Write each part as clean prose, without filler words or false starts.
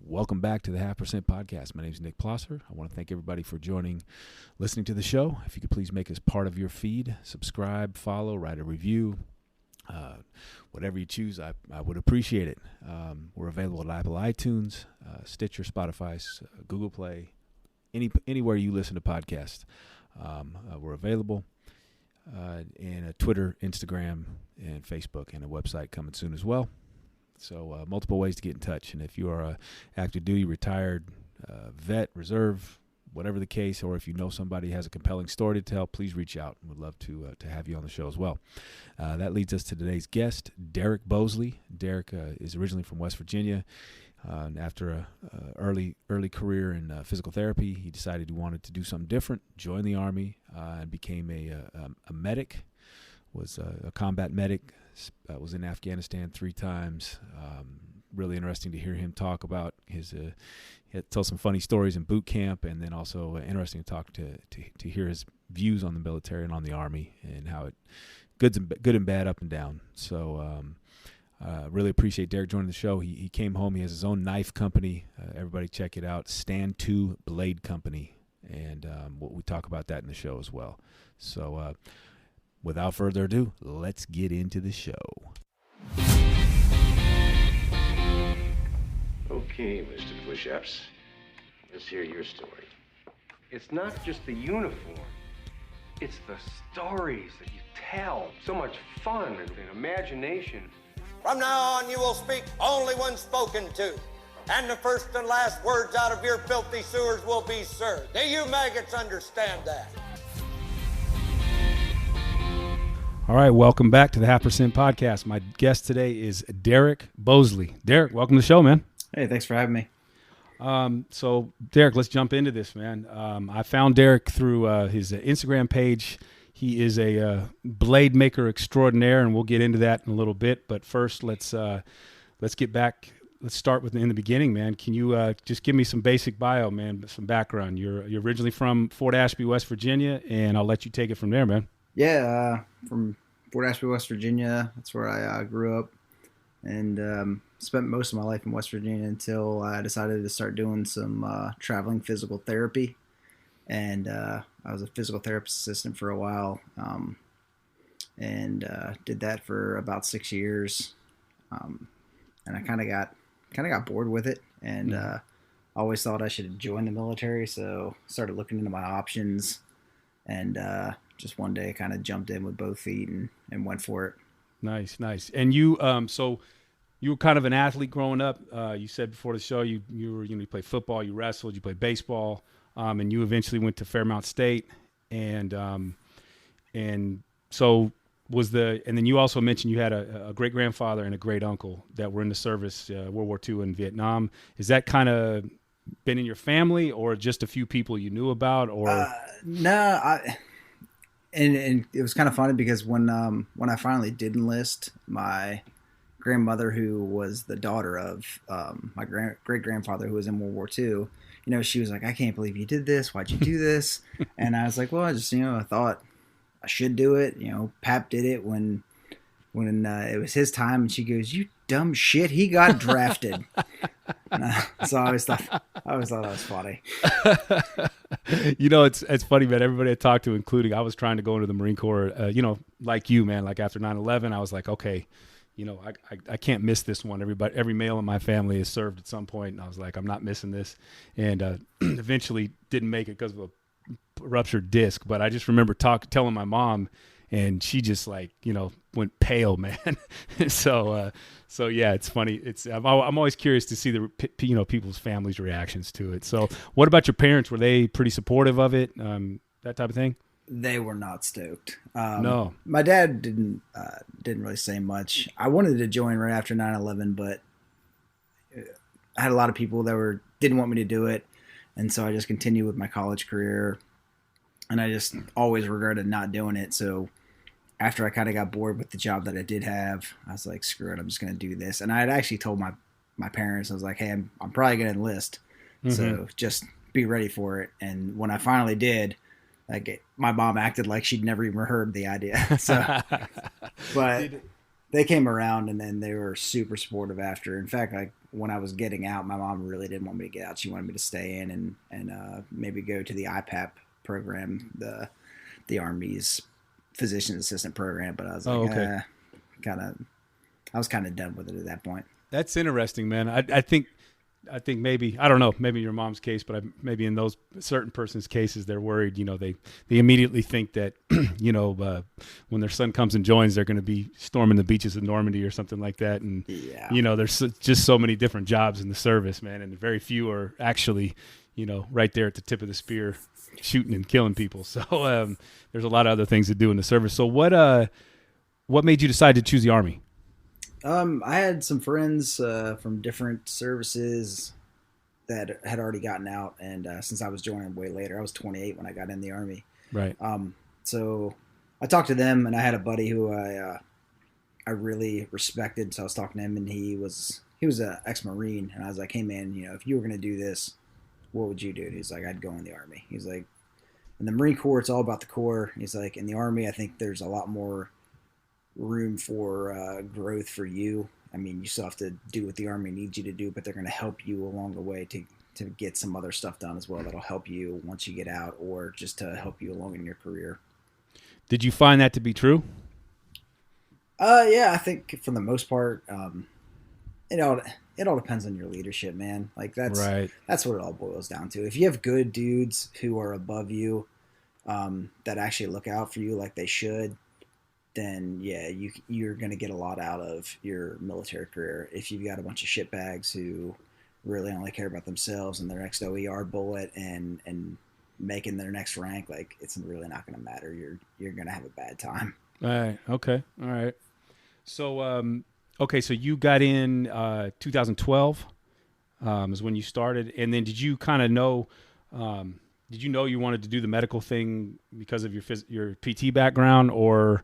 Welcome back to the Half Percent Podcast. My name is Nick Plosser. I want to thank everybody for listening to the show. If you could please make us part of your feed, subscribe, follow, write a review, whatever you choose, I would appreciate it. We're available at Apple iTunes, Stitcher, Spotify, Google Play, anywhere you listen to podcasts. We're available. And Twitter, Instagram, and Facebook, and a website coming soon as well. So multiple ways to get in touch. And if you are a active duty, retired, vet, reserve, whatever the case, or if you know somebody has a compelling story to tell, please reach out. We'd love to have you on the show as well. That leads us to today's guest, Derek Bosley. Derek is originally from West Virginia. And after a early career in physical therapy, he decided he wanted to do something different, joined the Army, and became a medic, was a combat medic, was in Afghanistan 3 times. Really interesting to hear him talk about he tell some funny stories in boot camp, and then also interesting to talk to hear his views on the military and on the Army and how it good and bad, up and down. So really appreciate Derek joining the show. He came home. He has his own knife company. Everybody check it out, Stand 2 Blade Company, and we talk about that in the show as well. So without further ado, let's get into the show. Okay, Mr. Push-Ups. Let's hear your story. It's not just the uniform. It's the stories that you tell. So much fun and imagination. From now on, you will speak only when spoken to. And the first and last words out of your filthy sewers will be sir. Do you maggots understand that? All right, welcome back to the Half Percent Podcast. My guest today is Derek Bosley. Derek, welcome to the show, man. Hey, thanks for having me. So, Derek, let's jump into this, man. I found Derek through his Instagram page. He is a blade maker extraordinaire, and we'll get into that in a little bit. But first, let's get back. Let's start in the beginning, man. Can you just give me some basic bio, man, some background? You're originally from Fort Ashby, West Virginia, and I'll let you take it from there, man. Yeah, from Fort Ashby, West Virginia. That's where I grew up, and spent most of my life in West Virginia until I decided to start doing some traveling physical therapy. And I was a physical therapist assistant for a while, and did that for about 6 years. And I kind of got bored with it, and always thought I should join the military. So started looking into my options, and just one day kind of jumped in with both feet and went for it. Nice. And you, so you were kind of an athlete growing up. You said before the show you played football, you wrestled, you played baseball. And you eventually went to Fairmount State, and so and then you also mentioned you had a great grandfather and a great uncle that were in the service, World War II in Vietnam. Is that kind of been in your family, or just a few people you knew about, or? No, and it was kind of funny because when I finally did enlist, my grandmother, who was the daughter of my great grandfather, who was in World War II. She was like, I can't believe you did this. Why'd you do this? And I was like, well, I just, I thought I should do it. Pap did it when it was his time. And she goes, you dumb shit. He got drafted. So I always thought that was funny. It's funny, man. Everybody I talked to, including I was trying to go into the Marine Corps, like you, man, like after 9/11, I was like, okay, I can't miss this one. Every male in my family has served at some point, and I was like, I'm not missing this. And eventually didn't make it because of a ruptured disc. But I just remember telling my mom, and she just went pale, man. So yeah, it's funny. I'm always curious to see the people's families' reactions to it. So what about your parents? Were they pretty supportive of it? That type of thing? They were not stoked. No, my dad didn't really say much. I wanted to join right after 9/11, but I had a lot of people that didn't want me to do it, and so I just continued with my college career, and I just always regretted not doing it. So after I kind of got bored with the job that I did have, I was like, screw it, I'm just going to do this. And I had actually told my parents, I was like, hey, I'm probably going to enlist, so just be ready for it. And when I finally did, my mom acted like she'd never even heard the idea. So, but they came around, and then they were super supportive after. In fact, like when I was getting out, my mom really didn't want me to get out. She wanted me to stay in and maybe go to the IPAP program, the Army's physician assistant program. But I was like, okay. I was kind of done with it at that point. That's interesting, man. I think maybe, I don't know, maybe your mom's case, but maybe in those certain person's cases, they're worried, they immediately think that, when their son comes and joins, they're going to be storming the beaches of Normandy or something like that. And, there's just so many different jobs in the service, man. And very few are actually, right there at the tip of the spear, shooting and killing people. So there's a lot of other things to do in the service. So what made you decide to choose the Army? I had some friends from different services that had already gotten out, and since I was joining way later, I was 28 when I got in the Army. Right. So I talked to them, and I had a buddy who I really respected. So I was talking to him, and he was an ex-Marine, and I was like, "Hey, man, if you were going to do this, what would you do?" And he's like, "I'd go in the Army." He's like, "In the Marine Corps, it's all about the Corps." He's like, "In the Army, I think there's a lot more room for growth for you. I mean, you still have to do what the Army needs you to do, but they're going to help you along the way to get some other stuff done as well that'll help you once you get out, or just to help you along in your career." Did you find that to be true? Yeah, I think for the most part, it all depends on your leadership, man. Like that's what it all boils down to. If you have good dudes who are above you, that actually look out for you like they should, then yeah, you're going to get a lot out of your military career. If you've got a bunch of shitbags who really only care about themselves and their next OER bullet and making their next rank, like it's really not going to matter. You're going to have a bad time. All right. Okay. All right. So, so you got in 2012 is when you started, and then did you kind of know? Did you know you wanted to do the medical thing because of your PT background, or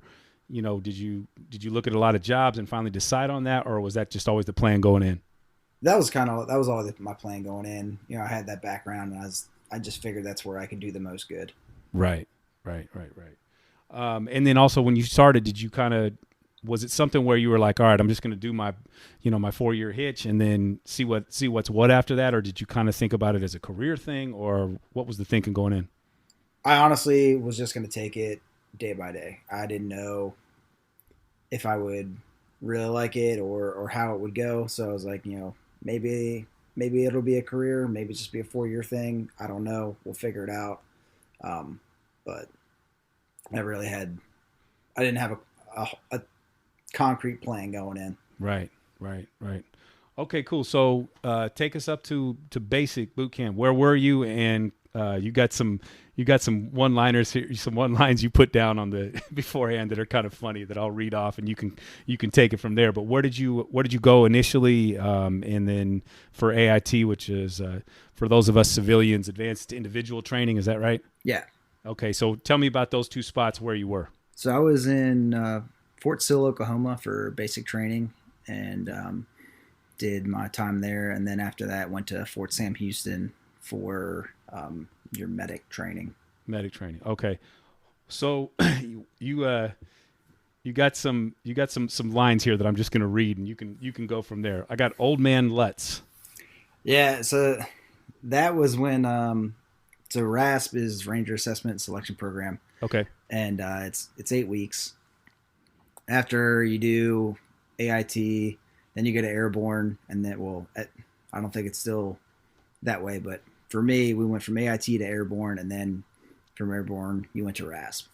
did you look at a lot of jobs and finally decide on that, or was that just always the plan going in? That was always my plan going in. I had that background, and I just figured that's where I could do the most good. Right. And then also when you started, was it something where you were like, all right, I'm just going to do my, my 4-year hitch and then see what's what after that? Or did you kind of think about it as a career thing, or what was the thinking going in? I honestly was just going to take it day by day. I didn't know if I would really like it or how it would go. So I was like, maybe it'll be a career, maybe just be a 4-year thing. I don't know. We'll figure it out. But I didn't have a concrete plan going in. Right. Okay, cool. So take us up to basic boot camp. Where were you? And you got some one-liners here, some one-lines you put down on the beforehand that are kind of funny that I'll read off, and you can take it from there. But where did you go initially? And then for AIT, which is for those of us civilians, Advanced Individual Training. Is that right? Yeah. Okay, so tell me about those two spots where you were. So I was in Fort Sill, Oklahoma for basic training, and did my time there. And then after that, went to Fort Sam Houston for your medic training. Okay. So you got some lines here that I'm just going to read, and you can go from there. I got Old Man Lutz. Yeah. So that was when, so RASP is Ranger Assessment and Selection Program. Okay. And it's 8 weeks. After you do AIT, then you go to Airborne, and then, I don't think it's still that way, but for me, we went from AIT to Airborne, and then from Airborne, you went to RASP.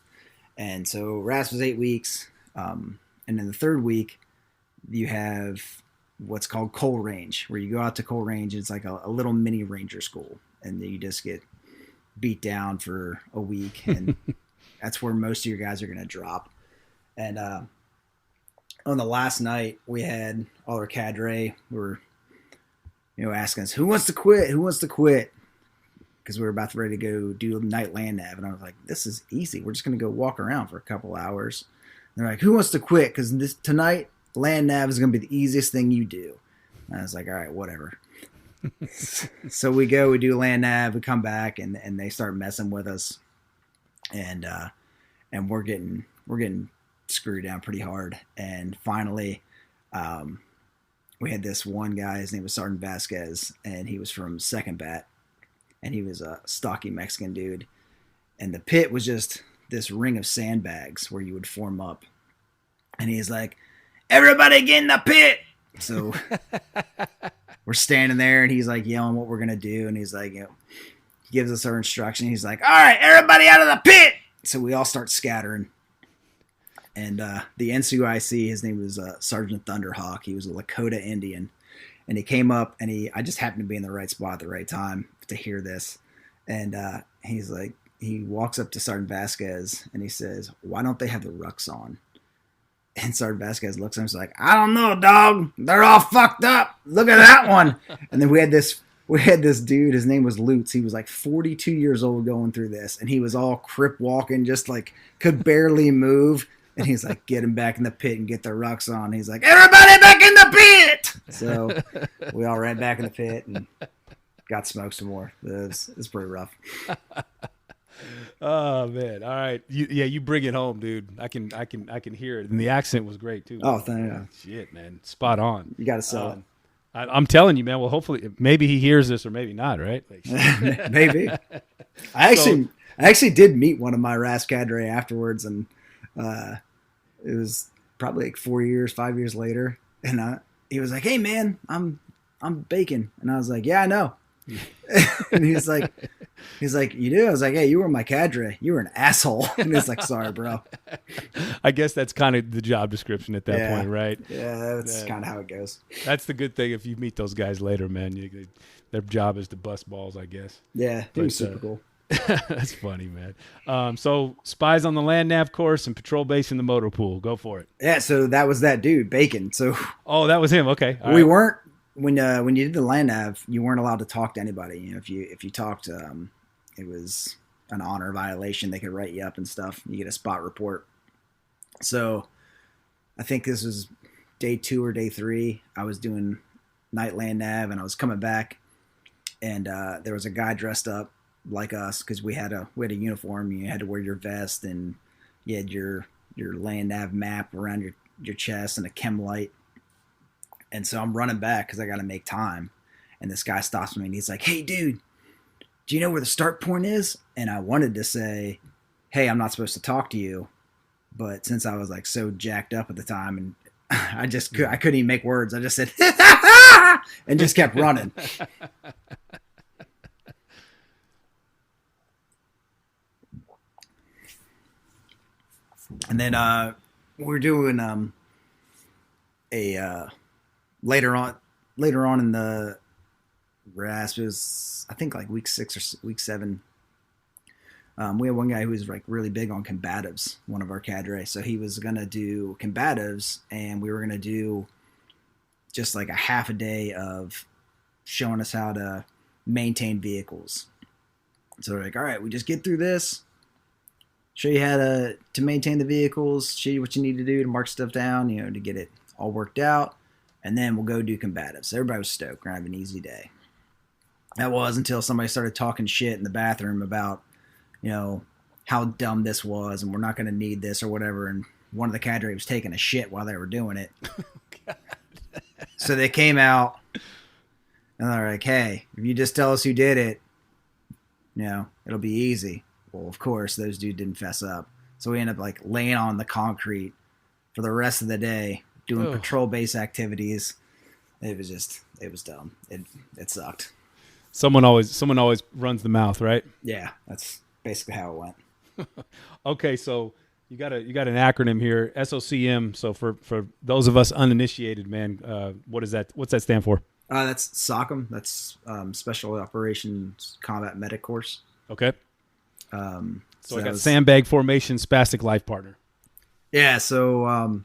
And so RASP was 8 weeks. And in the 3rd week, you have what's called Coal Range, where you go out to Coal Range. It's like a little mini ranger school, and you just get beat down for a week, and that's where most of your guys are going to drop. And on the last night, we had all our cadre were, asking us, who wants to quit? Because we were about ready to go do night land nav. And I was like, this is easy. We're just going to go walk around for a couple hours. And they're like, who wants to quit? Because tonight, land nav is going to be the easiest thing you do. And I was like, all right, whatever. So we do land nav, we come back, and they start messing with us. And we're getting screwed down pretty hard. And finally, we had this one guy, his name was Sergeant Vasquez, and he was from 2nd Bat, and he was a stocky Mexican dude. And the pit was just this ring of sandbags where you would form up. And he's like, everybody get in the pit. So we're standing there, and he's like yelling what we're going to do. And he's like, he gives us our instruction. He's like, all right, everybody out of the pit. So we all start scattering. And the NCOIC, his name was Sergeant Thunderhawk. He was a Lakota Indian. And he came up, and I just happened to be in the right spot at the right time to hear this. And he's like, he walks up to Sergeant Vasquez, and he says, why don't they have the rucks on? And Sergeant Vasquez looks at him and is like, I don't know, dog. They're all fucked up. Look at that one. And then we had this dude. His name was Lutz. He was like 42 years old going through this. And he was all crip walking, just like could barely move. And he's like, get him back in the pit and get the rucks on. He's like, everybody back in the pit. So we all ran back in the pit and got smoked some more. It was pretty rough. Oh man! All right, you bring it home, dude. I can hear it, and the accent was great too. Oh, thank you. Shit, man, spot on. You got to sell it. I'm telling you, man. Well, hopefully, maybe he hears this, or maybe not. Right? Like, maybe. I actually did meet one of my RAS cadre afterwards, and it was probably like 5 years later, and he was like, "Hey, man, I'm Bacon," and I was like, "Yeah, I know." And he's like, you do? I was like, hey, you were my cadre. You were an asshole. And he's like, sorry, bro. I guess that's kind of the job description at that point, right? Yeah, that's kind of how it goes. That's the good thing if you meet those guys later, man. Their job is to bust balls, I guess. Yeah, it was super cool. That's funny, man. So spies on the land nav course and patrol base in the motor pool. Go for it. Yeah, so that was that dude, Bacon. So that was him. Okay. All right. Weren't. When you did the land nav, you weren't allowed to talk to anybody. You know, if you talked, it was an honor violation. They could write you up and stuff. You get a spot report. So, I think this was day 2 or day 3. I was doing night land nav, and I was coming back, and there was a guy dressed up like us because we had a uniform. You had to wear your vest, and you had your land nav map around your chest and a chem light. And so I'm running back because I got to make time. And this guy stops me and he's like, hey, dude, do you know where the start point is? And I wanted to say, hey, I'm not supposed to talk to you. But since I was like so jacked up at the time and I couldn't even make words. I just said, and just kept running. And then we're doing later on in the RAS, it was I think like week 6 or week 7. We had one guy who was like really big on combatives, one of our cadre. So he was gonna do combatives, and we were gonna do just like a half a day of showing us how to maintain vehicles. So we're like, all right, we just get through this, show you how to maintain the vehicles, show you what you need to do to mark stuff down, to get it all worked out. And then we'll go do combatives. Everybody was stoked. We're going to have an easy day. That was until somebody started talking shit in the bathroom about, how dumb this was and we're not going to need this or whatever. And one of the cadre was taking a shit while they were doing it. So they came out and they're like, hey, if you just tell us who did it, it'll be easy. Well, of course, those dudes didn't fess up. So we ended up like laying on the concrete for the rest of the day, doing patrol base activities. It was dumb. It sucked. Someone always runs the mouth, right? Yeah, that's basically how it went. Okay, so you got an acronym here, SOCM. So for those of us uninitiated, man, what is that? What's that stand for? That's SOCM. That's Special Operations Combat Medic Course. Okay. So I got sandbag formation, spastic life partner. Yeah. So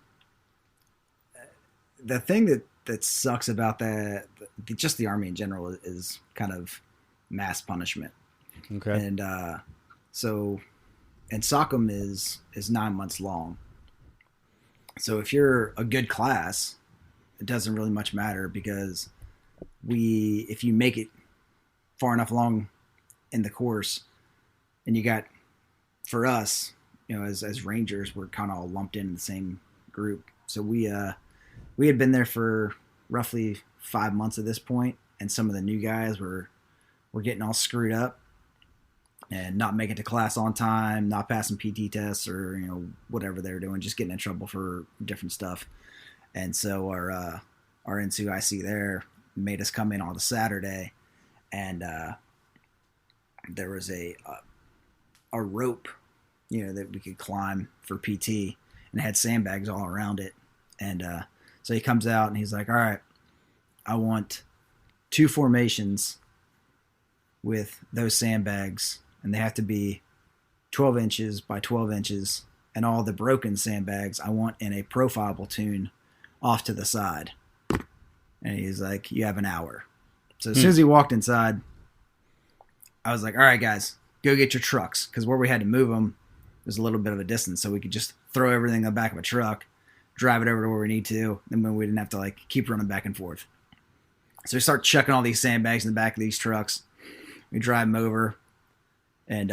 the thing that sucks about that, just the Army in general, is kind of mass punishment. Okay. And SOCM is 9 months long. So if you're a good class, it doesn't really much matter, because if you make it far enough along in the course, and you got, for us, as Rangers, we're kind of all lumped in the same group. So we had been there for roughly 5 months at this point, and some of the new guys were getting all screwed up and not making it to class on time, not passing PT tests, or whatever they were doing, just getting in trouble for different stuff. And so our NCOIC there made us come in on a Saturday, and there was a rope, that we could climb for PT, and it had sandbags all around it. And so he comes out and he's like, all right, I want 2 formations with those sandbags, and they have to be 12 inches by 12 inches, and all the broken sandbags I want in a profile platoon off to the side. And he's like, you have an hour. So as soon as he walked inside, I was like, all right, guys, go get your trucks. Because where we had to move them was a little bit of a distance, so we could just throw everything in the back of a truck, drive it over to where we need to, and then we didn't have to keep running back and forth. So we start chucking all these sandbags in the back of these trucks. We drive them over, and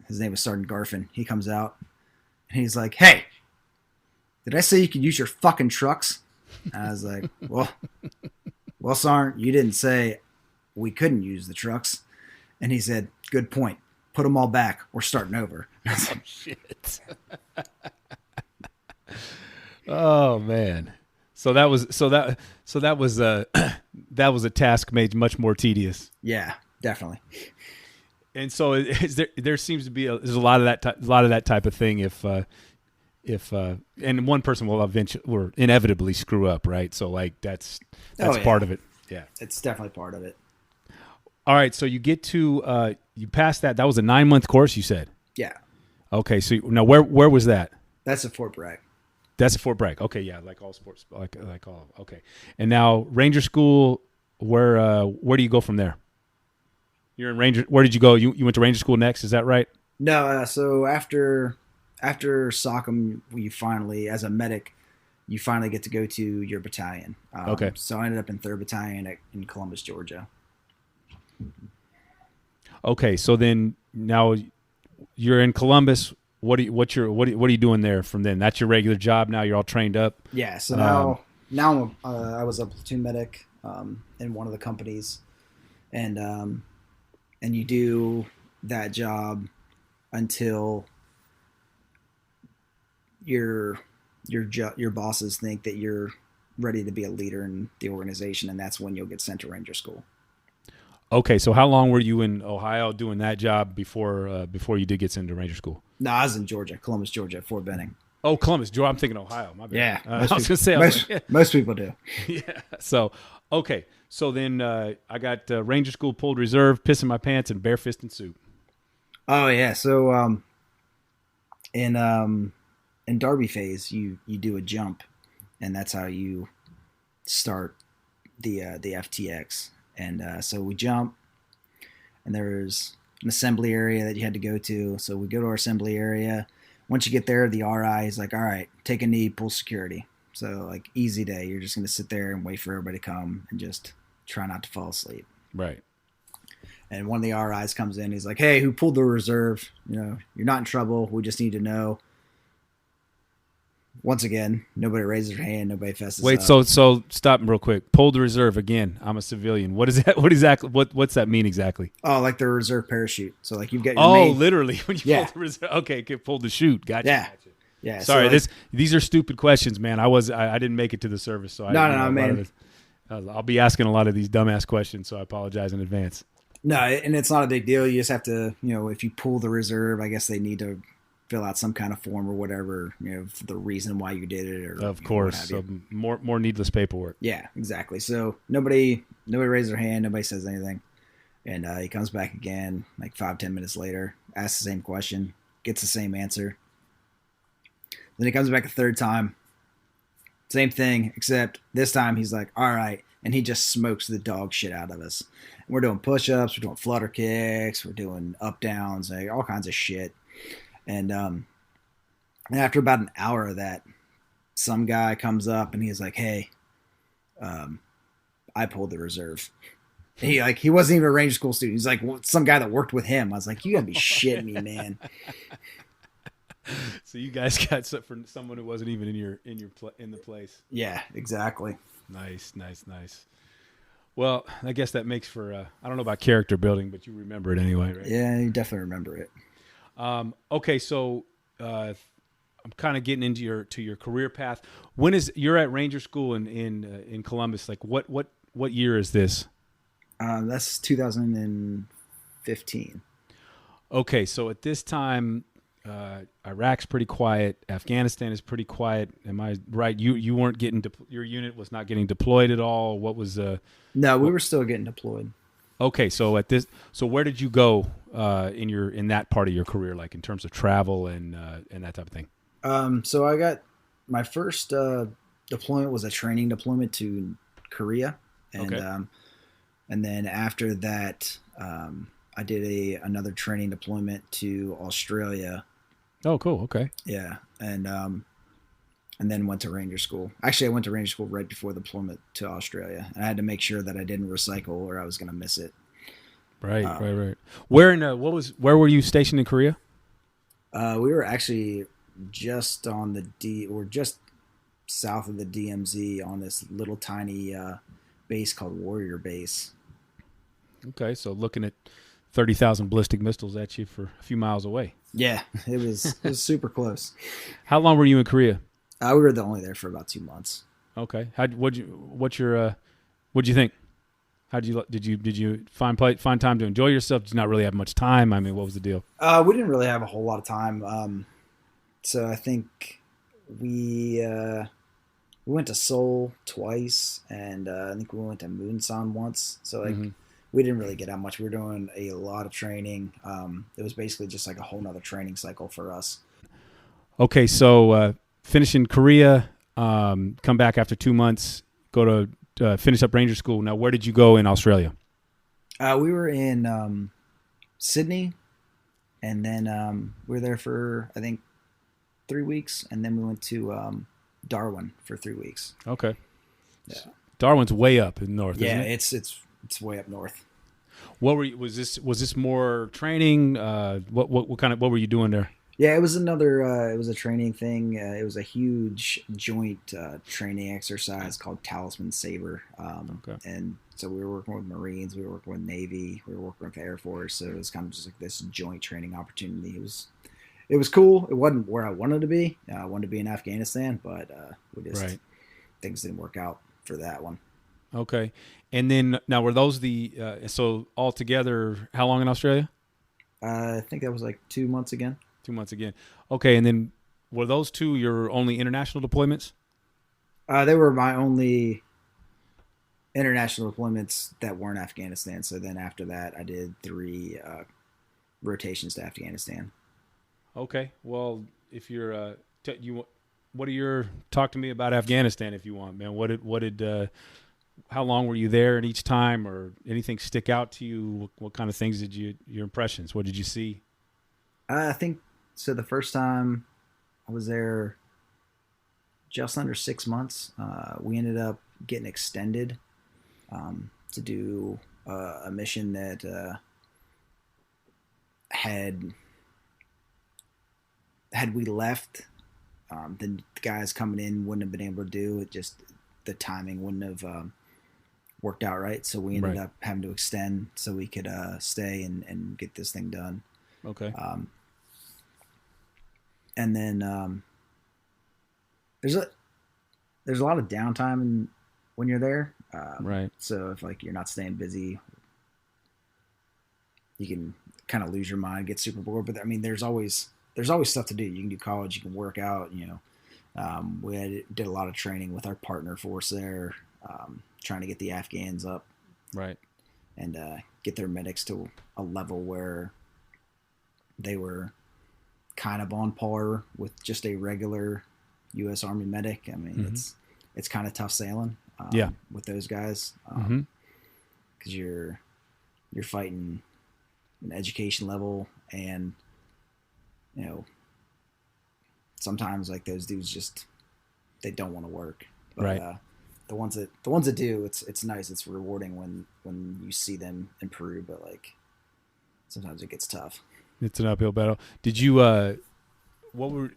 his name was Sergeant Garfin. He comes out, and he's like, hey, did I say you could use your fucking trucks? And I was like, well, Sergeant, you didn't say we couldn't use the trucks. And he said, good point. Put them all back. We're starting over. Oh, shit. Oh, man. So that was a task made much more tedious. Yeah, definitely. And so there seems to be there's a lot of that type of thing if and one person will eventually or inevitably screw up, right? So that's part of it. Yeah, it's definitely part of it. All right, so you get to you passed that. That was a 9-month course, you said. Yeah. Okay, so now where was that? That's at Fort Bragg. That's at Fort Bragg. Okay, yeah, like all sports, like all. Okay, and now Ranger School. Where do you go from there? You're in Ranger. Where did you go? You went to Ranger School next. Is that right? No. So after SOCM, you finally, as a medic, you finally get to go to your battalion. Okay. So I ended up in 3rd Battalion in Columbus, Georgia. Okay, so then now you're in Columbus. What are you doing there from then? That's your regular job now. You're all trained up. Yeah. So now I was a platoon medic in one of the companies, and you do that job until your bosses think that you're ready to be a leader in the organization, and that's when you'll get sent to Ranger School. Okay, so how long were you in Ohio doing that job before you did get sent to Ranger School? No, I was in Georgia, Columbus, Georgia, Fort Benning. Oh, Columbus, Georgia. I'm thinking Ohio. My bad. Yeah, I was going to say most people do. Yeah. So okay, so then I got Ranger School, pulled reserve, pissing my pants, and barefisting soup. Oh yeah, so in Derby phase, you do a jump, and that's how you start the FTX. And so we jump, and there's an assembly area that you had to go to. So we go to our assembly area. Once you get there, the RI is like, all right, take a knee, pull security. So easy day. You're just going to sit there and wait for everybody to come and just try not to fall asleep. Right. And one of the RIs comes in. He's like, hey, who pulled the reserve? You're not in trouble. We just need to know. Once again, nobody raises their hand. Nobody fesses Wait, up. so stop real quick. Pulled the reserve again. I'm a civilian. What is that? What's that mean exactly? Oh, like the reserve parachute. So you've got your main... literally when you pull the reserve. Okay, pulled the chute. Gotcha. Yeah. Gotcha. Yeah. Sorry, these are stupid questions, man. I didn't make it to the service, so no, man. I'll be asking a lot of these dumbass questions, so I apologize in advance. No, and it's not a big deal. You just have to, if you pull the reserve, I guess they need to fill out some kind of form or whatever, for the reason why you did it. Or of course, so more needless paperwork. Yeah, exactly. So nobody raises their hand, nobody says anything, and he comes back again, 5-10 minutes later, asks the same question, gets the same answer. Then he comes back a third time, same thing, except this time he's like, all right, and he just smokes the dog shit out of us. And we're doing push-ups, we're doing flutter kicks, we're doing up-downs, all kinds of shit. And after about an hour of that, some guy comes up and he's like, hey, I pulled the reserve. And he wasn't even a Ranger School student. He's like, some guy that worked with him. I was like, you gotta be shitting me, man. So you guys got some for someone who wasn't even in the place. Yeah, exactly. Nice. Well, I guess that makes for I don't know about character building, but you remember it anyway, right? Yeah, you definitely remember it. Okay, so I'm kind of getting into your career path. When is you're at Ranger School in Columbus? Like what year is this? That's 2015. Okay, so at this time, Iraq's pretty quiet. Afghanistan is pretty quiet. Am I right? You weren't getting your unit was not getting deployed at all. What was No, we were still getting deployed. Okay, so where did you go in that part of your career, like in terms of travel and that type of thing? So I got my first deployment was a training deployment to Korea, and Okay. and then after that, I did another training deployment to Australia. Oh, cool. Okay. Yeah, and then went to Ranger School. Actually, I went to Ranger School right before the deployment to Australia. I had to make sure that I didn't recycle or I was going to miss it. Right. Where were you stationed in Korea? We were actually just on or just south of the DMZ on this little tiny base called Warrior Base. Okay, so looking at 30,000 ballistic missiles at you for a few miles away. Yeah, it was super close. How long were you in Korea? We were only there for about 2 months. Okay. What'd you think? Did you find time to enjoy yourself? Did you not really have much time? I mean, what was the deal? We didn't really have a whole lot of time. So I think we went to Seoul twice, and I think we went to Munsan once. So like we didn't really get out much. We were doing a lot of training. It was basically just like a whole nother training cycle for us. Okay, so finish in Korea, come back after 2 months, go to finish up Ranger School. Now, where did you go in Australia? We were in Sydney, and then we were there for I think 3 weeks, and then we went to Darwin for 3 weeks. Okay. Yeah. Darwin's way up in north. Yeah, isn't it? it's way up north. What were you, was this more training? What were you doing there? Yeah, it was it was a training thing. It was a huge joint training exercise called Talisman Sabre. Okay. And so we were working with Marines, we were working with Navy, we were working with Air Force. So it was kind of just like this joint training opportunity. It was cool. It wasn't where I wanted to be. I wanted to be in Afghanistan, but things didn't work out for that one. Okay. And then now were those so altogether, how long in Australia? I think that was like 2 months again. 2 months again. Okay. And then were those two your only international deployments? They were my only international deployments that weren't Afghanistan. So then after that, I did 3 rotations to Afghanistan. Okay. Well, if you're talk to me about Afghanistan if you want, man. How long were you there in each time, or anything stick out to you? What kind of things your impressions? What did you see? I think so. The first time I was there just under 6 months, we ended up getting extended to do a mission that had we left, the guys coming in wouldn't have been able to do it. Just the timing wouldn't have worked out right. So we ended up having to extend so we could stay and get this thing done. Okay. And then there's a lot of downtime when you're there. Right. So if like you're not staying busy, you can kind of lose your mind, get super bored. But I mean, there's always stuff to do. You can do college, you can work out. We did a lot of training with our partner force there, trying to get the Afghans up, right, and get their medics to a level where they were kind of on par with just a regular U.S. Army medic. I mean, it's kind of tough sailing, with those guys, because you're fighting an education level, and sometimes like those dudes they don't want to work, but right. The ones that do, it's nice, it's rewarding when you see them improve, but like sometimes it gets tough. It's an uphill battle. Did you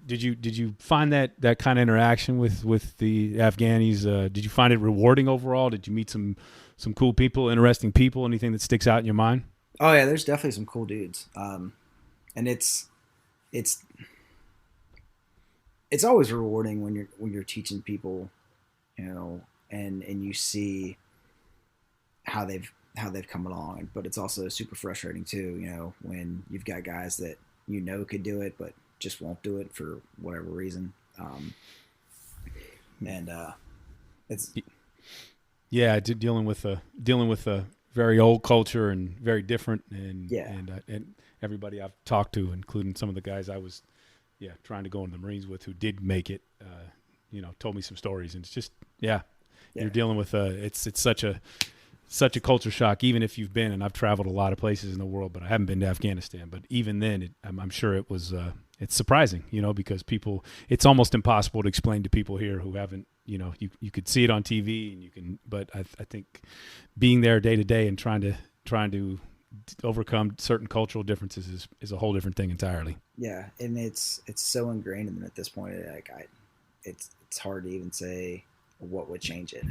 did you find that kind of interaction with the Afghanis? Did you find it rewarding overall? Did you meet some cool people, interesting people? Anything that sticks out in your mind? Oh yeah, there's definitely some cool dudes. And it's always rewarding when you're teaching people, and you see how they've come along. But it's also super frustrating too, when you've got guys that could do it, but just won't do it for whatever reason. It's dealing with a very old culture and very different, and everybody I've talked to, including some of the guys I was trying to go into the Marines with who did make it, told me some stories, and it's just you're dealing with it's such a culture shock, even if you've been, and I've traveled a lot of places in the world, but I haven't been to Afghanistan. But even then, I'm sure it was, it's surprising, because it's almost impossible to explain to people here who haven't, you could see it on TV and but I think being there day to day and trying to overcome certain cultural differences is a whole different thing entirely. Yeah. And it's so ingrained in them at this point. It's hard to even say what would change it.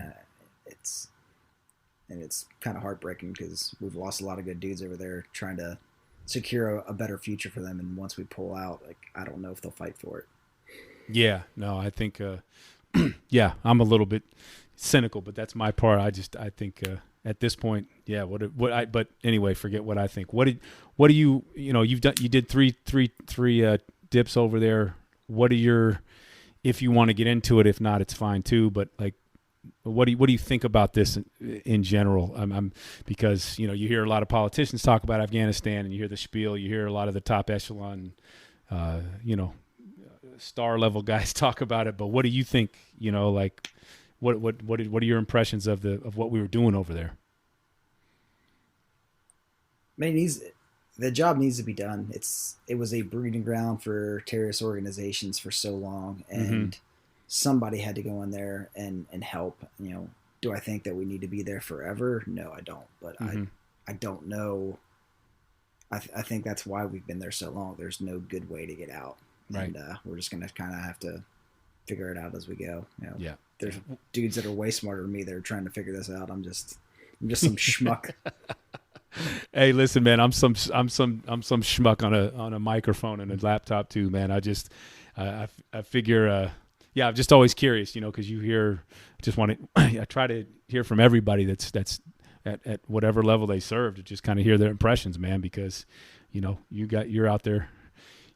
And it's kind of heartbreaking because we've lost a lot of good dudes over there trying to secure a better future for them. And once we pull out, I don't know if they'll fight for it. Yeah, no, I think, I'm a little bit cynical, but that's my part. I think at this point, but anyway, forget what I think. What do you did three dips over there. What are if you want to get into it, if not, it's fine too. But what do you think about this in general? Because you hear a lot of politicians talk about Afghanistan, and you hear the spiel. You hear a lot of the top echelon, star level guys talk about it. But what do you think? What are your impressions of what we were doing over there? I mean, the job needs to be done. It was a breeding ground for terrorist organizations for so long, and somebody had to go in there and help. Do I think that we need to be there forever? No, I don't. But I don't know. I think that's why we've been there so long. There's no good way to get out, and we're just gonna kind of have to figure it out as we go. There's dudes that are way smarter than me that are trying to figure this out. I'm just some schmuck. Hey, listen, man, I'm some schmuck on a microphone and a laptop too, man. I figure, I'm just always curious, because you hear, I try to hear from everybody that's at whatever level they serve, to just kind of hear their impressions, man, because, you're out there,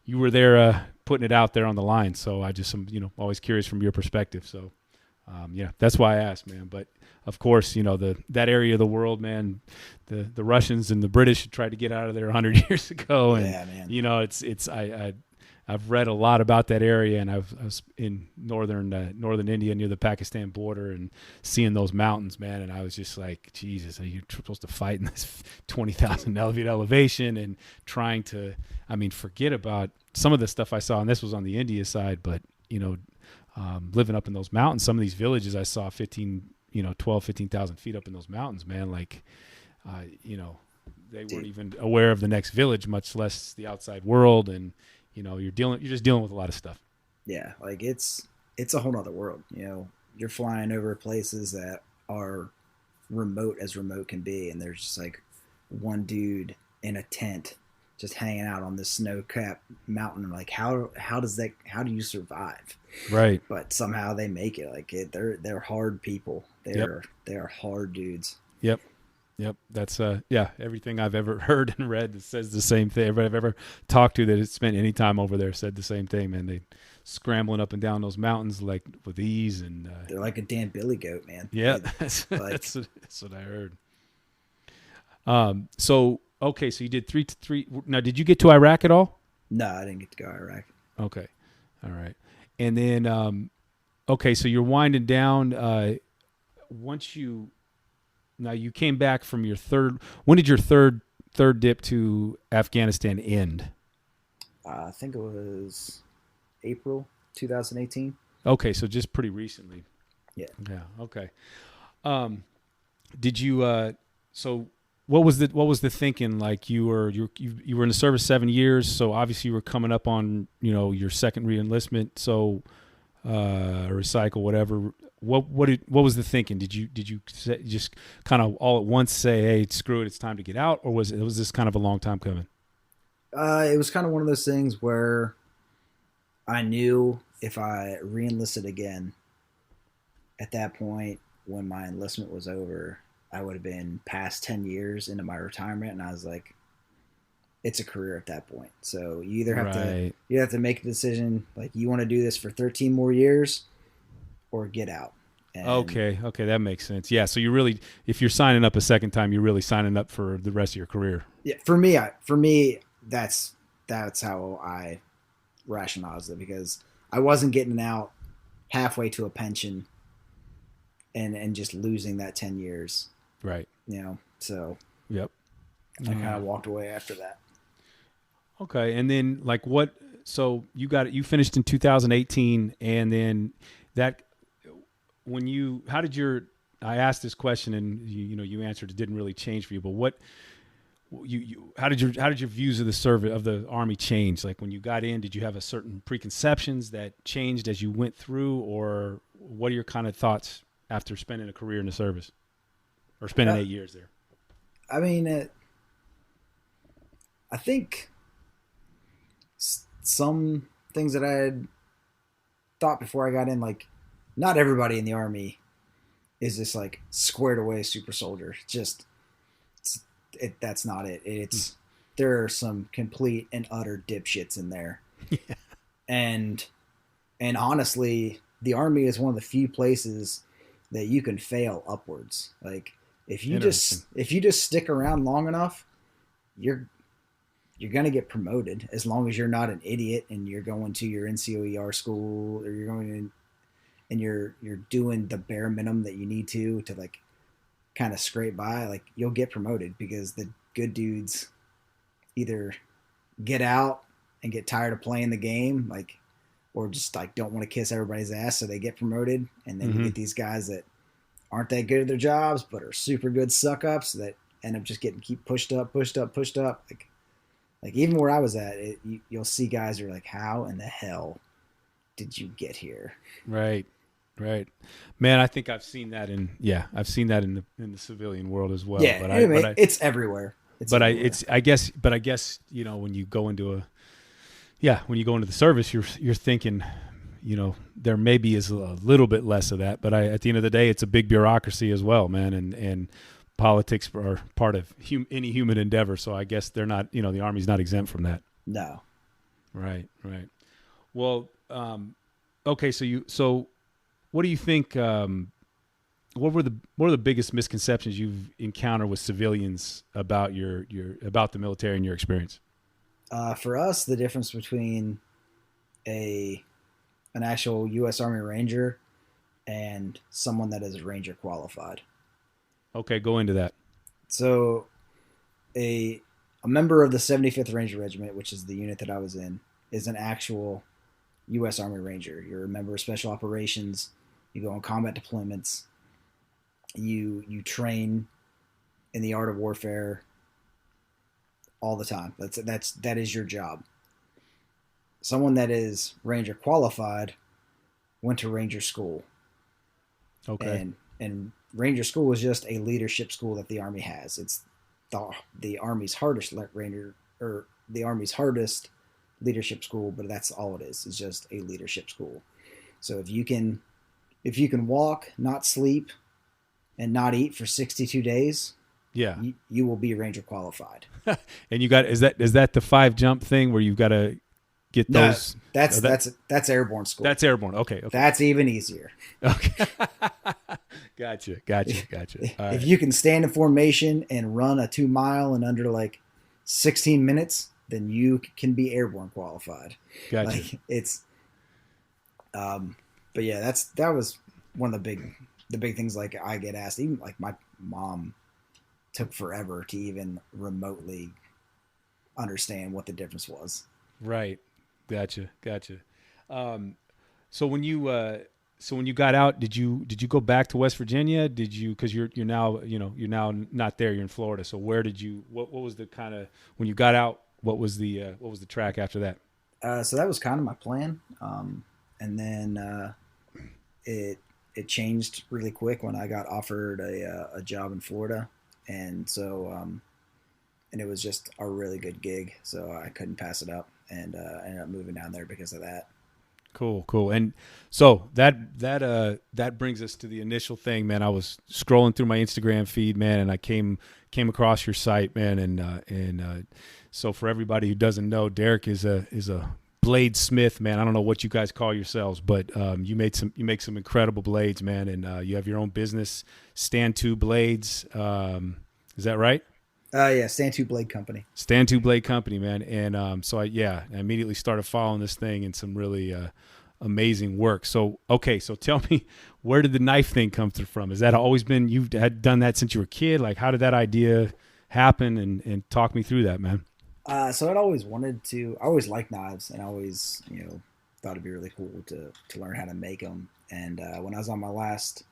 you were there putting it out there on the line. So I just am, always curious from your perspective. So, that's why I asked, man. But of course, that area of the world, man, the Russians and the British tried to get out of there 100 years ago. And, man. I've read a lot about that area, and I was in northern India near the Pakistan border, and seeing those mountains, man. And I was just like, Jesus, are you supposed to fight in this 20,000 feet elevation and trying to, forget about some of the stuff I saw. And this was on the India side, but, living up in those mountains, some of these villages I saw 15,000 feet up in those mountains, man, they weren't even aware of the next village, much less the outside world. And, you're just dealing with a lot of stuff. Yeah. It's a whole nother world. You're flying over places that are remote as remote can be. And there's just one dude in a tent just hanging out on this snow-capped mountain. How do you survive? Right. But somehow they make it. They're hard people. They are hard dudes. Yep. That's everything I've ever heard and read that says the same thing. Everybody I've ever talked to that has spent any time over there said the same thing, man. They scrambling up and down those mountains with ease, and they're like a damn billy goat, man. Yeah, that's what I heard. So you did three. Now, did you get to Iraq at all? No, I didn't get to go to Iraq. Okay, all right. And then so you're winding down. Now you came back from your third. When did your third dip to Afghanistan end? I think it was April 2018. Okay, so just pretty recently. Yeah. Yeah. Okay. Did you? So what was the thinking? Like you were in the service 7 years, so obviously you were coming up on your second reenlistment. So recycle whatever. What was the thinking? Did you just kind of all at once say, hey, screw it, it's time to get out, or was this kind of a long time coming? It was kind of one of those things where I knew if I reenlisted again, at that point when my enlistment was over, I would have been past 10 years into my retirement, and I was like, it's a career at that point. So you either have to make a decision, like you want to do this for 13 more years or get out. And okay, that makes sense. Yeah, so you really, if you're signing up a second time, you're really signing up for the rest of your career. Yeah, for me, that's how I rationalized it, because I wasn't getting out halfway to a pension and just losing that 10 years. Right. So yep. I kind of walked away after that. Okay, and then like what? So you finished in 2018, and then that how did your? I asked this question, and you answered it didn't really change for you, but what? How did your views of the Army change? Like when you got in, did you have a certain preconceptions that changed as you went through, or what are your kind of thoughts after spending a career in the service, or spending 8 years there? I mean, I think some things that I had thought before I got in, like not everybody in the Army is this like squared away super soldier. That's not it. There are some complete and utter dipshits in there. Yeah. And honestly, the Army is one of the few places that you can fail upwards. Like if you just stick around long enough, you're going to get promoted, as long as you're not an idiot and you're going to your NCOER school, or you're going in and you're doing the bare minimum that you need to like kind of scrape by. Like you'll get promoted, because the good dudes either get out and get tired of playing the game, like, or just like don't want to kiss everybody's ass, so they get promoted. And then you get these guys that aren't that good at their jobs but are super good suck ups that end up just keep pushed up. Like even where I was at, you'll see guys who are like, how in the hell did you get here? Right. Man, I think I've seen that in the civilian world as well. Yeah, but it's everywhere. I guess when you go into the service, you're thinking, there maybe is a little bit less of that, but at the end of the day, it's a big bureaucracy as well, man, and politics are part of any human endeavor. So I guess they're not, the Army's not exempt from that. No. Right. Well, okay. So what do you think? What are the biggest misconceptions you've encountered with civilians about about the military and your experience? For us, the difference between an actual U.S. Army Ranger and someone that is Ranger qualified. Okay, go into that. So a member of the 75th Ranger Regiment, which is the unit that I was in, is an actual U.S. Army Ranger. You're a member of Special Operations. You go on combat deployments. You train in the art of warfare all the time. That is your job. Someone that is Ranger qualified went to Ranger school. Okay. And Ranger school is just a leadership school that the Army has. It's the Army's hardest leadership school, but that's all it is. It's just a leadership school. So if you can walk, not sleep, and not eat for 62 days, yeah, you will be Ranger qualified. And is that the 5 jump thing where you've got to get those? No, that's airborne school. That's airborne. Okay. That's even easier. Okay. Gotcha. All right. If you can stand in formation and run a 2 mile in under like 16 minutes, then you can be airborne qualified. Gotcha. Like it's, but yeah, that was one of the big things. Like I get asked, even like my mom took forever to even remotely understand what the difference was. Right. Gotcha. So when you, So when you got out, did you go back to West Virginia? Did you, because you're now not there, you're in Florida. So where did you, what was the kind of, when you got out, what was the track after that? So that was kind of my plan. And then it changed really quick when I got offered a job in Florida. And so and it was just a really good gig, so I couldn't pass it up, and I ended up moving down there because of that. Cool. And so that brings us to the initial thing, man. I was scrolling through my Instagram feed, man, and I came across your site, man, and so for everybody who doesn't know, Derek is a blade smith, man. I don't know what you guys call yourselves, but you make some incredible blades, man, and you have your own business, Stand 2 Blades. Is that right? Yeah, Stand 2 Blade Company. Stand 2 Blade Company, man. And so I immediately started following this thing and some really amazing work. So tell me, where did the knife thing come through from? Has that always been, you've had done that since you were a kid? Like, how did that idea happen? And talk me through that, man. So I always liked knives, and I always, thought it'd be really cool to learn how to make them. And when I was on my last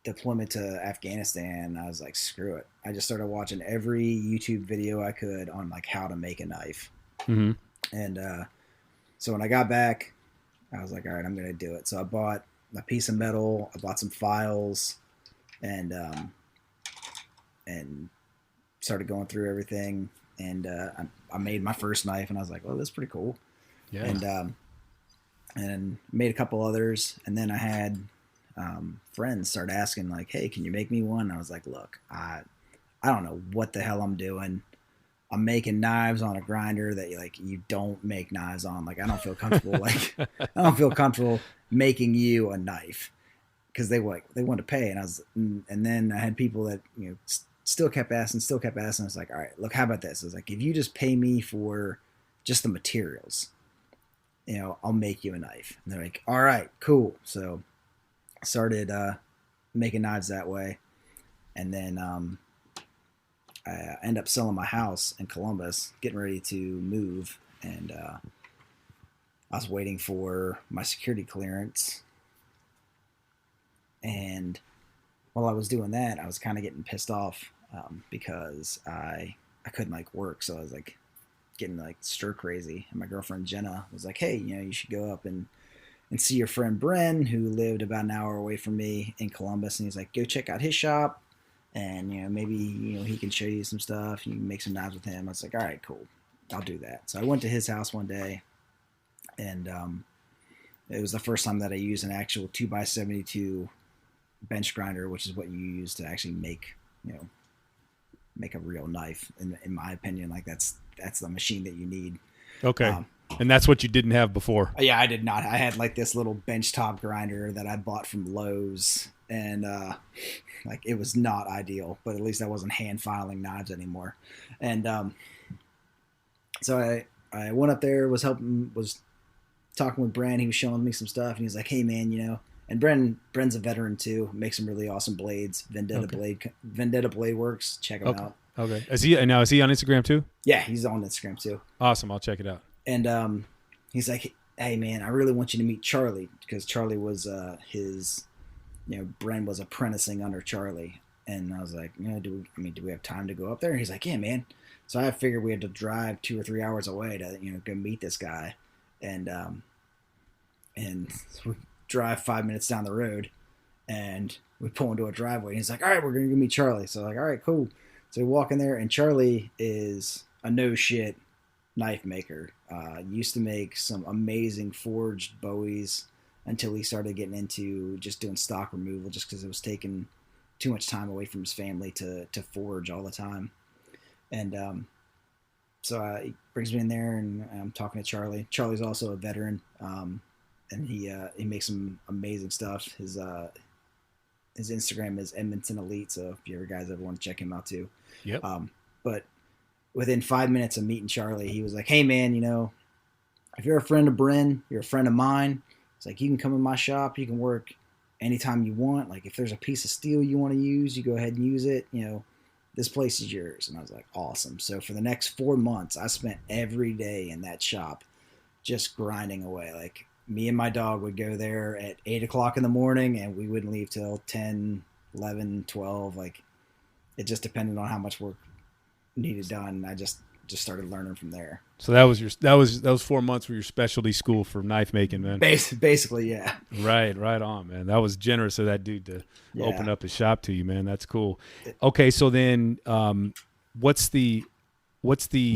deployment to Afghanistan, I was like, screw it. I just started watching every YouTube video I could on like how to make a knife. Mm-hmm. And so when I got back, I was like, all right, I'm going to do it. So I bought a piece of metal, I bought some files, and started going through everything. And I made my first knife, and I was like, well, that's pretty cool. Yeah. And made a couple others. And then I had friends start asking, like, hey, can you make me one? And I was like, look, I don't know what the hell I'm doing. I'm making knives on a grinder that you don't make knives on. Like, I don't feel comfortable. I don't feel comfortable making you a knife, because they wanted to pay. And then I had people that, still kept asking. I was like, all right, look, how about this? I was like, if you just pay me for just the materials, I'll make you a knife. And they're like, all right, cool. So I started making knives that way. And then I ended up selling my house in Columbus, getting ready to move. And I was waiting for my security clearance. And while I was doing that, I was kind of getting pissed off because I couldn't work. So I was getting stir crazy. And my girlfriend Jenna was like, hey, you should go up and see your friend Bren, who lived about an hour away from me in Columbus. And he's like, go check out his shop, and maybe he can show you some stuff. You can make some knives with him. I was like, all right, cool, I'll do that. So I went to his house one day, and it was the first time that I used an actual 2x72 bench grinder, which is what you use to actually make a real knife. In my opinion, that's the machine that you need. Okay. And that's what you didn't have before. Yeah, I did not. I had this little benchtop grinder that I bought from Lowe's, and it was not ideal, but at least I wasn't hand filing knives anymore. And so I went up there, was talking with Bren. He was showing me some stuff, and he's like, hey man, and Bren's a veteran too, makes some really awesome blades. Vendetta Blade Works, check him out. Okay. Is he on Instagram too? Yeah, he's on Instagram too. Awesome, I'll check it out. And he's like, hey man, I really want you to meet Charlie, because Charlie was Bren was apprenticing under Charlie. And I was like, do we have time to go up there? And he's like, yeah, man. So I figured we had to drive 2 or 3 hours away to go meet this guy, and so we drive 5 minutes down the road, and we pull into a driveway. And he's like, all right, we're gonna go meet Charlie. So like, all right, cool. So we walk in there, and Charlie is a no shit knife maker. Used to make some amazing forged Bowies until he started getting into just doing stock removal, just because it was taking too much time away from his family to forge all the time. And so he brings me in there, and I'm talking to Charlie. Charlie's also a veteran, and he makes some amazing stuff. His Instagram is Edmonton Elite, so if you guys ever want to check him out too. Yep. But within 5 minutes of meeting Charlie, he was like, hey man, if you're a friend of Bren, you're a friend of mine. It's like, you can come in my shop, you can work anytime you want. Like, if there's a piece of steel you want to use, you go ahead and use it. This place is yours. And I was like, awesome. So for the next 4 months, I spent every day in that shop just grinding away. Like, me and my dog would go there at 8 o'clock in the morning, and we wouldn't leave till 10, 11, 12. Like, it just depended on how much work needed done. I just started learning from there. So that was 4 months were your specialty school for knife making, man. Basically, yeah. Right on, man. That was generous of that dude to open up his shop to you, man. That's cool. Okay, so then what's the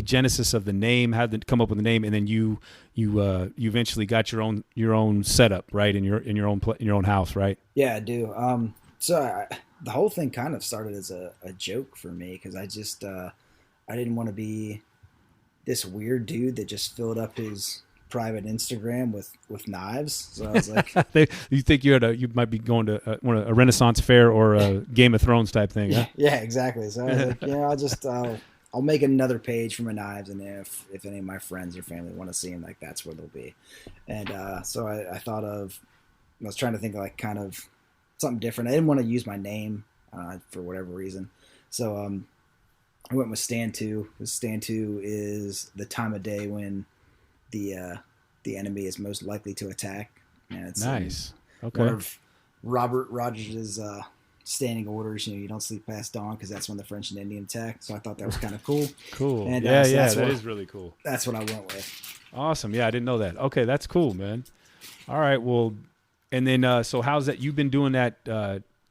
genesis of the name? How did it come up with the name? And then you eventually got your own setup, right, in your own house, right? Yeah, I do. The whole thing kind of started as a joke for me, because I just I didn't want to be this weird dude that just filled up his private Instagram with knives. So I was like, you think you might be going to a Renaissance fair or a Game of Thrones type thing, huh? Yeah, exactly. So I was like, I'll make another page for my knives, and if any of my friends or family want to see them, like, that's where they'll be. And so I thought of, I was trying to think of, like, kind of something different. I didn't want to use my name for whatever reason. So I went with Stand 2. Stand 2 is the time of day when the enemy is most likely to attack. And it's nice. Okay. One of Robert Rogers' standing orders. You don't sleep past dawn, because that's when the French and Indian attack. So I thought that was kind of cool. Cool. And, that is really cool. That's what I went with. Awesome. Yeah, I didn't know that. Okay, that's cool, man. All right. Well, and then so how's that? You've been doing that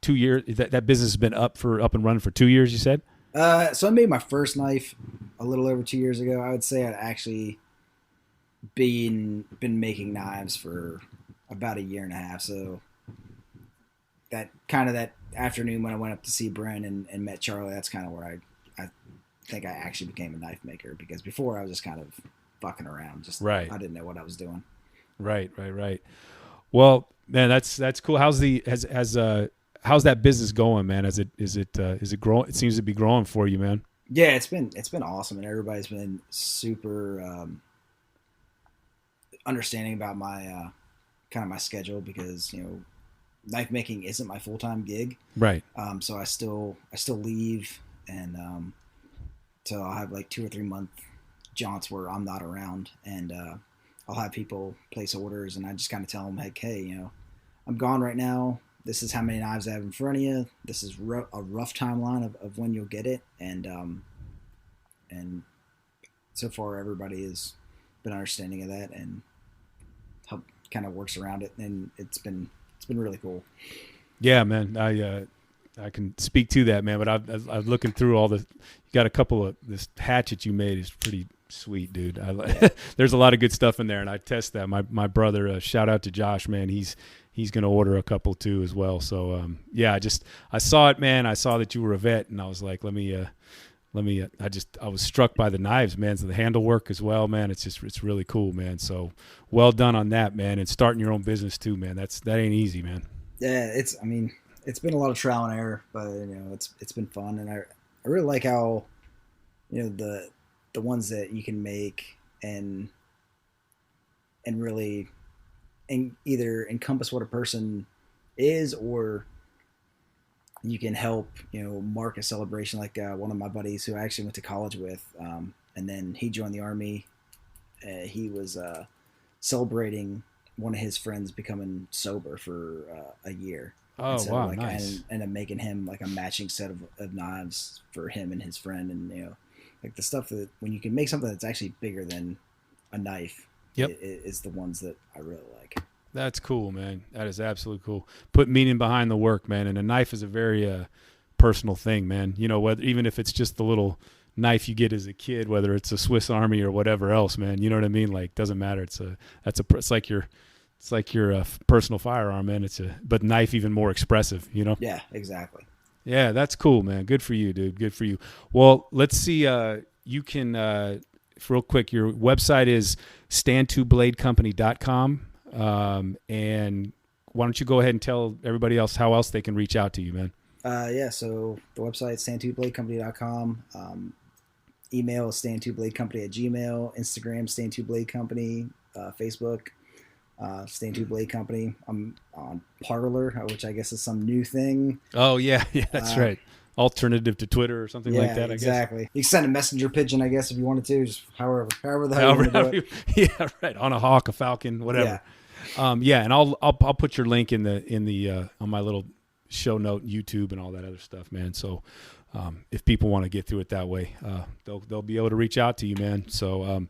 2 years. That business has been up and running for 2 years, you said? So I made my first knife a little over 2 years ago. I would say I'd actually been making knives for about a year and a half. So that afternoon when I went up to see Brent and met Charlie, that's kind of where I think I actually became a knife maker, because before I was just kind of fucking around. Just right. I didn't know what I was doing. Right. Well, man, that's cool. How's that business going, man? Is it growing? It seems to be growing for you, man. Yeah, it's been awesome, and everybody's been super understanding about my kind of my schedule, because knife making isn't my full-time gig. Right. So I still leave, and so I'll have like 2 or 3 month jaunts where I'm not around, and I'll have people place orders, and I just kind of tell them, like, hey, I'm gone right now. This is how many knives I have in front of you. This is a rough timeline of when you'll get it. And so far everybody has been understanding of that and kind of works around it. And it's been really cool. Yeah, man. I can speak to that, man, but I'm looking through all you got a couple of, this hatchet you made is pretty sweet, dude. There's a lot of good stuff in there, and I test that. My brother, shout out to Josh, man. He's going to order a couple too as well. So, yeah, I saw it, man. I saw that you were a vet, and I was like, I was struck by the knives, man. So the handle work as well, man. It's really cool, man. So well done on that, man. And starting your own business too, man. That ain't easy, man. Yeah. It's been a lot of trial and error, but it's been fun. And I really like how, the ones that you can make and really either encompass what a person is, or you can help, mark a celebration. Like one of my buddies who I actually went to college with, and then he joined the Army. He was celebrating one of his friends becoming sober for a year. Oh, wow, nice. And I'm making him like a matching set of knives for him and his friend. And, like the stuff that when you can make something that's actually bigger than a knife, yep, is the ones that I really like. That's cool, man. That is absolutely cool. Put meaning behind the work, man. And a knife is a very personal thing, man. Whether even if it's just the little knife you get as a kid, whether it's a Swiss Army or whatever else, man. You know what I mean? Like, doesn't matter. It's like your personal firearm, man. But knife even more expressive, Yeah, exactly. Yeah, that's cool, man. Good for you, dude. Good for you. Well, let's see. You can, real quick, your website is stand2bladecompany.com. And why don't you go ahead and tell everybody else how else they can reach out to you, man? Yeah, so the website is stand2bladecompany.com. Email is stand2bladecompany@gmail. Instagram, stand2bladecompany. Facebook, stand2blade company. I'm on Parler, which I guess is some new thing. Oh, yeah, that's right. Alternative to Twitter or something like that, I exactly. guess. You can send a messenger pigeon, I guess, if you wanted to, just however the hell you want to do it. Yeah, right. On a hawk, a falcon, whatever. Yeah, and I'll put your link in the on my little show note, YouTube, and all that other stuff, man. So if people want to get through it that way, they'll be able to reach out to you, man. So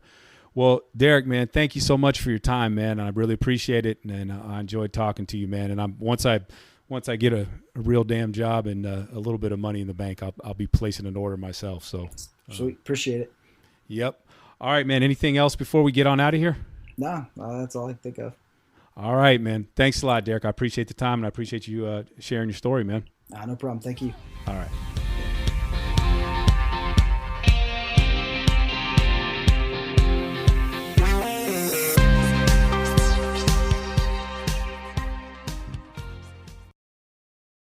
well, Derek, man, thank you so much for your time, man. I really appreciate it, and I enjoyed talking to you, man. And once I get a real damn job and a little bit of money in the bank, I'll be placing an order myself. So sweet, appreciate it. Yep. All right, man. Anything else before we get on out of here? No, that's all I can think of. All right, man. Thanks a lot, Derek. I appreciate the time, and I appreciate you sharing your story, man. No problem. Thank you. All right.